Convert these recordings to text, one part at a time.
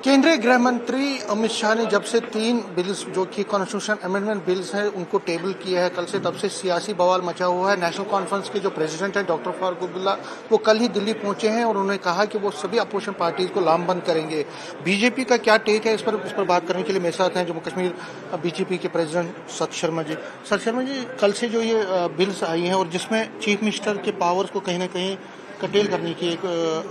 केंद्रीय गृह मंत्री अमित शाह ने जब से 3 बिल्स जो कि कॉन्स्टिट्यूशन अमेंडमेंट बिल्स हैं उनको टेबल किया है कल से, तब से सियासी बवाल मचा हुआ है। नेशनल कॉन्फ्रेंस के जो प्रेसिडेंट हैं डॉक्टर फारूक अब्दुल्ला, वो कल ही दिल्ली पहुंचे हैं और उन्होंने कहा कि वो सभी अपोजिशन पार्टीज को लामबंद करेंगे। बीजेपी का क्या टेक है इस पर बात करने के लिए मेरे साथ हैं जम्मू कश्मीर बीजेपी के प्रेसिडेंट सत शर्मा जी। सत शर्मा जी, कल से जो ये बिल्स आई हैं और जिसमें चीफ मिनिस्टर के पावर्स को कहीं ना कहीं कटेल करने की एक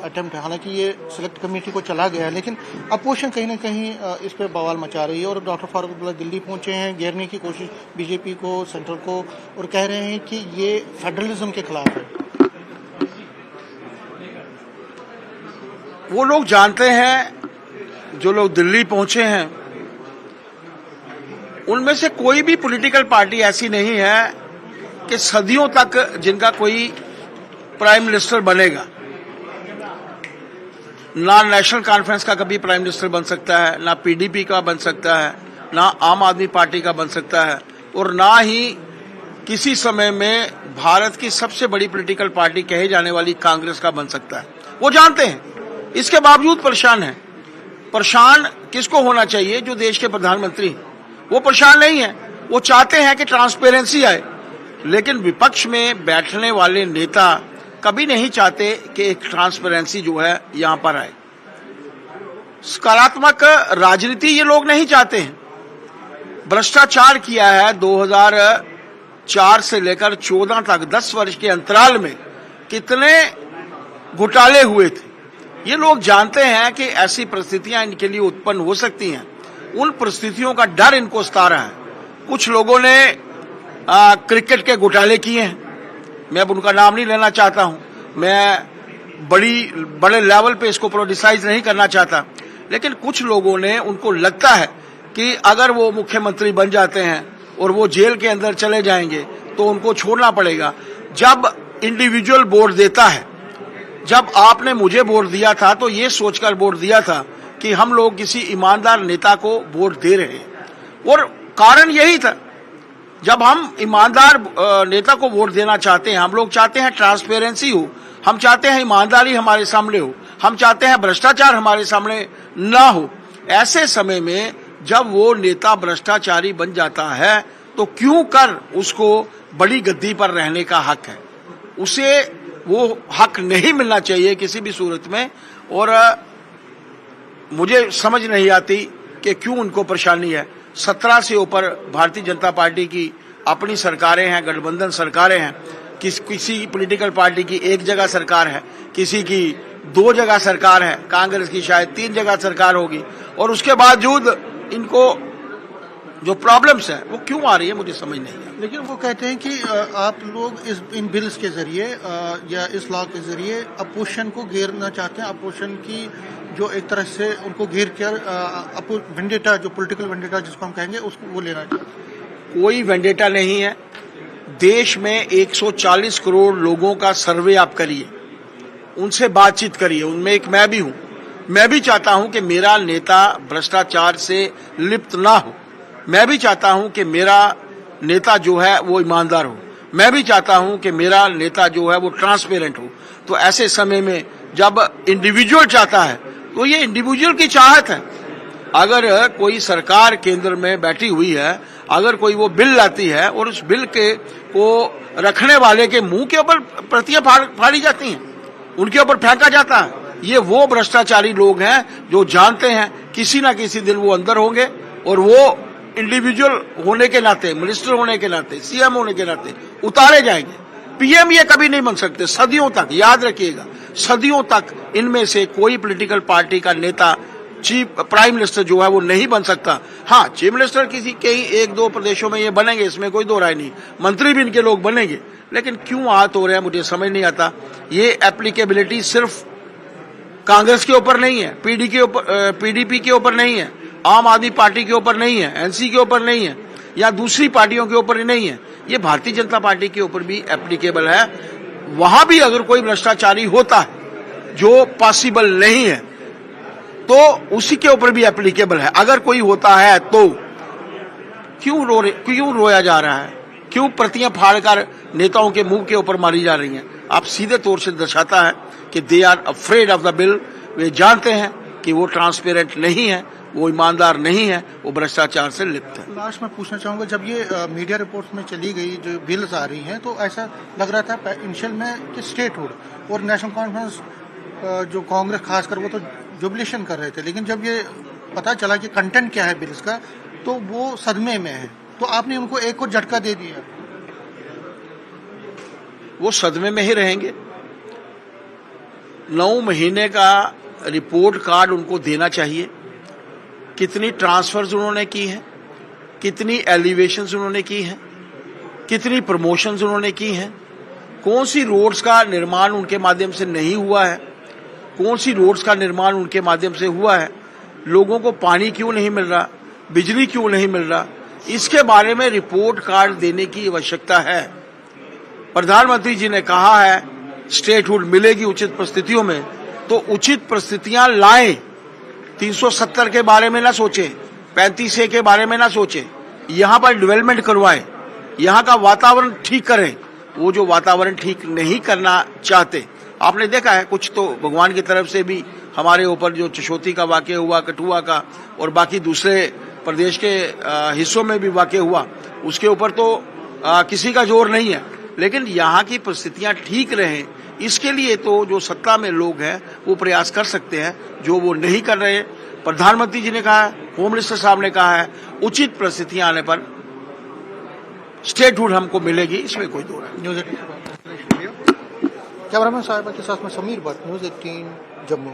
अटेम्प्ट है, हालांकि ये सिलेक्ट कमेटी को चला गया है, लेकिन अपोजिशन कहीं ना कहीं इस पर बवाल मचा रही है और डॉक्टर फारूक अब्दुल्ला दिल्ली पहुंचे हैं घेरने की कोशिश बीजेपी को, सेंट्रल को, और कह रहे हैं कि ये फेडरलिज्म के खिलाफ है। वो लोग जानते हैं, जो लोग दिल्ली पहुंचे हैं उनमें से कोई भी पॉलिटिकल पार्टी ऐसी नहीं है कि सदियों तक जिनका कोई प्राइम मिनिस्टर बनेगा। ना नेशनल कॉन्फ्रेंस का कभी प्राइम मिनिस्टर बन सकता है, ना पीडीपी का बन सकता है, ना आम आदमी पार्टी का बन सकता है, और ना ही किसी समय में भारत की सबसे बड़ी पॉलिटिकल पार्टी कहे जाने वाली कांग्रेस का बन सकता है। वो जानते हैं, इसके बावजूद परेशान है। परेशान किसको होना चाहिए? जो देश के प्रधानमंत्री। वो परेशान नहीं है, वो चाहते हैं कि ट्रांसपेरेंसी आए, लेकिन विपक्ष में बैठने वाले नेता कभी नहीं चाहते कि एक ट्रांसपेरेंसी जो है यहां पर आए। सकारात्मक राजनीति ये लोग नहीं चाहते हैं। भ्रष्टाचार किया है 2004 से लेकर 14 तक 10 वर्ष के अंतराल में कितने घोटाले हुए थे। ये लोग जानते हैं कि ऐसी परिस्थितियां इनके लिए उत्पन्न हो सकती हैं। उन परिस्थितियों का डर इनको सता रहा है। कुछ लोगों ने क्रिकेट के घोटाले किए हैं, मैं अब उनका नाम नहीं लेना चाहता हूं, मैं बड़े लेवल पे इसको पोलिटिसाइज नहीं करना चाहता, लेकिन कुछ लोगों ने, उनको लगता है कि अगर वो मुख्यमंत्री बन जाते हैं और वो जेल के अंदर चले जाएंगे तो उनको छोड़ना पड़ेगा। जब इंडिविजुअल वोट देता है, जब आपने मुझे वोट दिया था तो ये सोचकर वोट दिया था कि हम लोग किसी ईमानदार नेता को वोट दे रहे हैं, और कारण यही था। जब हम ईमानदार नेता को वोट देना चाहते हैं, हम लोग चाहते हैं ट्रांसपेरेंसी हो, हम चाहते हैं ईमानदारी हमारे सामने हो, हम चाहते हैं भ्रष्टाचार हमारे सामने ना हो। ऐसे समय में जब वो नेता भ्रष्टाचारी बन जाता है तो क्यों कर उसको बड़ी गद्दी पर रहने का हक है। उसे वो हक नहीं मिलना चाहिए किसी भी सूरत में। और मुझे समझ नहीं आती कि क्यों उनको परेशानी है। 17 से ऊपर भारतीय जनता पार्टी की अपनी सरकारें हैं, गठबंधन सरकारें हैं। किसी पॉलिटिकल पार्टी की एक जगह सरकार है, किसी की 2 जगह सरकार है, कांग्रेस की शायद 3 जगह सरकार होगी, और उसके बावजूद इनको जो प्रॉब्लम्स है वो क्यों आ रही है मुझे समझ नहीं है। लेकिन वो कहते हैं कि आप लोग इन बिल्स के जरिए या इस लॉ के जरिए अपोजिशन को घेरना चाहते हैं, अपोजिशन की जो एक तरह से उनको घेर कर वेंडेटा, जो पॉलिटिकल वेंडेटा जिसको हम कहेंगे, उसको वो लेना चाहते हैं। कोई वेंडेटा नहीं है। देश में 140 करोड़ लोगों का सर्वे आप करिए, उनसे बातचीत करिए, उनमें एक मैं भी हूं। मैं भी चाहता हूं कि मेरा नेता भ्रष्टाचार से लिप्त ना हो। मैं भी चाहता हूं कि मेरा नेता जो है वो ईमानदार हो। मैं भी चाहता हूं कि मेरा नेता जो है वो ट्रांसपेरेंट हो। तो ऐसे समय में जब इंडिविजुअल चाहता है तो ये इंडिविजुअल की चाहत है। अगर कोई सरकार केंद्र में बैठी हुई है, अगर कोई वो बिल लाती है और उस बिल को रखने वाले के मुंह के ऊपर प्रतियां फाड़ी जाती हैं, उनके ऊपर फेंका जाता है, ये वो भ्रष्टाचारी लोग हैं जो जानते हैं किसी ना किसी दिन वो अंदर होंगे और वो इंडिविजुअल होने के नाते, मिनिस्टर होने के नाते, सीएम होने के नाते उतारे जाएंगे। पीएम ये कभी नहीं बन सकते, सदियों तक, याद रखिएगा, सदियों तक इनमें से कोई पॉलिटिकल पार्टी का नेता चीफ प्राइम मिनिस्टर जो है वो नहीं बन सकता। हाँ, चीफ मिनिस्टर किसी कहीं 1-2 प्रदेशों में ये बनेंगे, इसमें कोई दो राय नहीं। मंत्री भी इनके लोग बनेंगे, लेकिन क्यों हाथ हो रहे हैं मुझे समझ नहीं आता। ये एप्लीकेबिलिटी सिर्फ कांग्रेस के ऊपर नहीं है, पीडीपी के ऊपर नहीं है, आम आदमी पार्टी के ऊपर नहीं है, एनसी के ऊपर नहीं है, या दूसरी पार्टियों के ऊपर नहीं है। ये भारतीय जनता पार्टी के ऊपर भी एप्लीकेबल है। वहां भी अगर कोई भ्रष्टाचारी होता है जो पॉसिबल नहीं है तो उसी के ऊपर भी एप्लीकेबल है। अगर कोई होता है तो क्यों रोया जा रहा है, क्यों प्रतियां फाड़कर नेताओं के मुंह के ऊपर मारी जा रही हैं। आप सीधे तौर से दर्शाता है कि they are afraid of the bill. वे जानते हैं कि वो ट्रांसपेरेंट नहीं है, वो ईमानदार नहीं है, वो भ्रष्टाचार से लिप्त है। लास्ट में पूछना चाहूंगा, जब ये मीडिया रिपोर्ट्स में चली गई जो बिल्स आ रही हैं तो ऐसा लग रहा था इनिशियल में कि स्टेटहुड और नेशनल कॉन्फ्रेंस जो कांग्रेस खासकर वो तो जुबिलेशन कर रहे थे, लेकिन जब ये पता चला कि कंटेंट क्या है बिल्स का तो वो सदमे में है, तो आपने उनको एक और झटका दे दिया। वो सदमे में ही रहेंगे। 9 महीने का रिपोर्ट कार्ड उनको देना चाहिए। कितनी ट्रांसफर्स उन्होंने की हैं, कितनी एलिवेशंस उन्होंने की हैं, कितनी प्रमोशंस उन्होंने की हैं, कौन सी रोड्स का निर्माण उनके माध्यम से नहीं हुआ है, कौन सी रोड्स का निर्माण उनके माध्यम से हुआ है, लोगों को पानी क्यों नहीं मिल रहा, बिजली क्यों नहीं मिल रहा, इसके बारे में रिपोर्ट कार्ड देने की आवश्यकता है। प्रधानमंत्री जी ने कहा है स्टेटहुड मिलेगी उचित परिस्थितियों में, तो उचित परिस्थितियां लाएं। 370 के बारे में ना सोचें, 35A के बारे में ना सोचें, यहां पर डेवलपमेंट करवाएं, यहां का वातावरण ठीक करें। वो जो वातावरण ठीक नहीं करना चाहते, आपने देखा है कुछ तो भगवान की तरफ से भी हमारे ऊपर जो चशोती का वाकया हुआ, कठुआ का और बाकी दूसरे प्रदेश के हिस्सों में भी वाकया हुआ, उसके ऊपर तो किसी का जोर नहीं है, लेकिन यहाँ की परिस्थितियां ठीक रहें इसके लिए तो जो सत्ता में लोग हैं वो प्रयास कर सकते हैं, जो वो नहीं कर रहे। प्रधानमंत्री जी ने कहा है, होम मिनिस्टर साहब ने कहा है, उचित परिस्थितियां आने पर स्टेटहुड हमको मिलेगी, इसमें कोई दो नहीं। न्यूज़ 18 कैमरामैन साहिबा के साथ में समीर भट्ट, न्यूज़ 18 जम्मू।